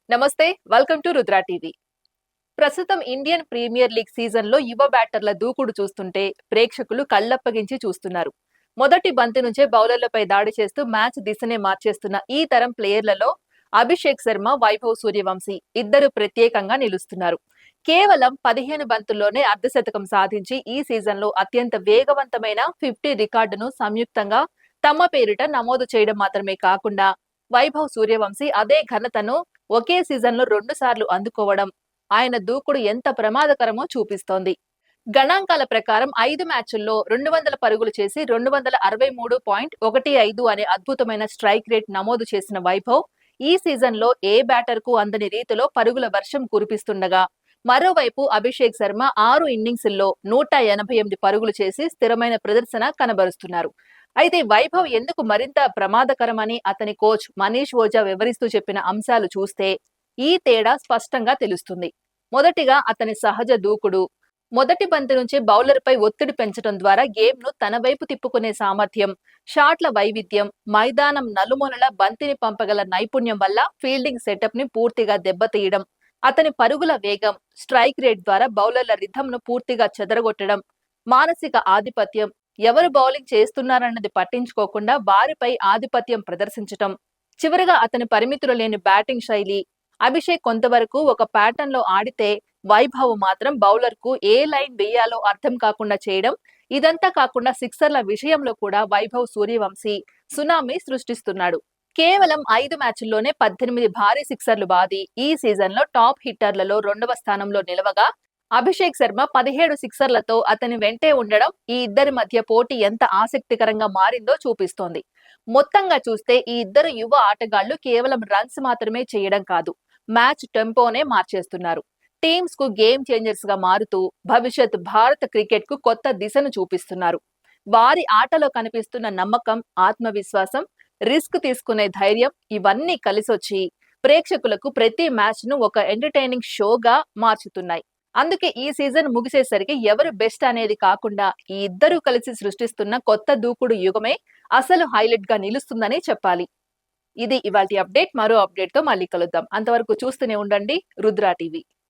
నమస్తే, welcome to Rudra TV. ప్రస్తుతం Indian premier league season లో యువ బ్యాటర్ల దూకుడు చూస్తుంటే ప్రేక్షకులు కళ్లప్పగించి చూస్తున్నారు. మొదటి బంతి నుంచే బౌలర్లపై దాడి చేస్తూ మ్యాచ్ దిశనే మార్చేస్తున్న ఈ తరం ప్లేయర్లలో అభిషేక్ శర్మ, వైభవ్ సూర్యవంశీ ఇద్దరు ప్రత్యేకంగా నిలుస్తున్నారు. కేవలం 15 బంతుల్లోనే అర్ధశతకం సాధించి ఈ సీజన్ లో అత్యంత వేగవంతమైన 50 రికార్డును సంయుక్తంగా తమ పేరిట నమోదు చేయడం మాత్రమే కాకుండా వైభవ్ సూర్యవంశీ అదే ఘనతను ఒకే సీజన్ లో 2 సార్లు అందుకోవడం ఆయన దూకుడు ఎంత ప్రమాదకరమో చూపిస్తోంది. గణాంకాల ప్రకారం 5 మ్యాచ్ల్లో 200 పరుగులు చేసి 263.15 అనే అద్భుతమైన స్ట్రైక్ రేట్ నమోదు చేసిన వైభవ్ ఈ సీజన్ లో ఏ బ్యాటర్ కు అందని రీతిలో పరుగుల వర్షం కురిపిస్తుండగా, మరోవైపు అభిషేక్ శర్మ 6 ఇన్నింగ్స్ల్లో 188 పరుగులు చేసి స్థిరమైన ప్రదర్శన కనబరుస్తున్నారు. అయితే వైభవ్ ఎందుకు మరింత ప్రమాదకరమని అతని కోచ్ మనీష్ ఓజా వివరిస్తూ చెప్పిన అంశాలు చూస్తే ఈ తేడా స్పష్టంగా తెలుస్తుంది. మొదటిగా అతని సహజ దూకుడు. మొదటి బంతి నుంచే బౌలర్పై ఒత్తిడి పెంచడం ద్వారా గేమ్ ను తన వైపు తిప్పుకునే సామర్థ్యం, షాట్ల వైవిధ్యం, మైదానం నలుమూలల బంతిని పంపగల నైపుణ్యం వల్ల ఫీల్డింగ్ సెటప్ ని పూర్తిగా దెబ్బతీయడం, అతని పరుగుల వేగం, స్ట్రైక్ రేట్ ద్వారా బౌలర్ల రిథం ను పూర్తిగా చెదరగొట్టడం, మానసిక ఆధిపత్యం, ఎవరు బౌలింగ్ చేస్తున్నారన్నది పట్టించుకోకుండా వారిపై ఆధిపత్యం ప్రదర్శించటం, చివరగా అతని పరిమితులు లేని బ్యాటింగ్ శైలి. అభిషేక్ కొంతవరకు ఒక ప్యాటర్న్ లో ఆడితే వైభవ్ మాత్రం బౌలర్ కు ఏ లైన్ వేయాలో అర్థం కాకుండా చేయడం. ఇదంతా కాకుండా సిక్సర్ల విషయంలో కూడా వైభవ్ సూర్యవంశీ సునామీ సృష్టిస్తున్నాడు. కేవలం 5 మ్యాచ్ల్లోనే 18 భారీ సిక్సర్లు బాది ఈ సీజన్ లో టాప్ హిట్టర్లలో 2వ స్థానంలో నిలవగా, అభిషేక్ శర్మ 17 సిక్సర్లతో అతని వెంటే ఉండడం ఈ ఇద్దరి మధ్య పోటీ ఎంత ఆసక్తికరంగా మారిందో చూపిస్తోంది. మొత్తంగా చూస్తే ఈ ఇద్దరు యువ ఆటగాళ్లు కేవలం రన్స్ మాత్రమే చేయడం కాదు, మ్యాచ్ టెంపోనే మార్చేస్తున్నారు. టీమ్స్ కు గేమ్ చేంజర్స్ గా మారుతూ భవిష్యత్ భారత క్రికెట్ కు కొత్త దిశను చూపిస్తున్నారు. వారి ఆటలో కనిపిస్తున్న నమ్మకం, ఆత్మవిశ్వాసం, రిస్క్ తీసుకునే ధైర్యం ఇవన్నీ కలిసొచ్చి ప్రేక్షకులకు ప్రతి మ్యాచ్ ను ఒక ఎంటర్టైనింగ్ షోగా మార్చుతున్నాయి. అందుకే ఈ సీజన్ ముగిసేసరికి ఎవరు బెస్ట్ అనేది కాకుండా ఈ ఇద్దరూ కలిసి సృష్టిస్తున్న కొత్త దూకుడు యుగమే అసలు హైలైట్ గా నిలుస్తుందని చెప్పాలి. ఇది ఇవాల్టి అప్డేట్. మరో అప్డేట్ తో మళ్ళీ కలుద్దాం. అంతవరకు చూస్తూనే ఉండండి రుద్రా టీవీ.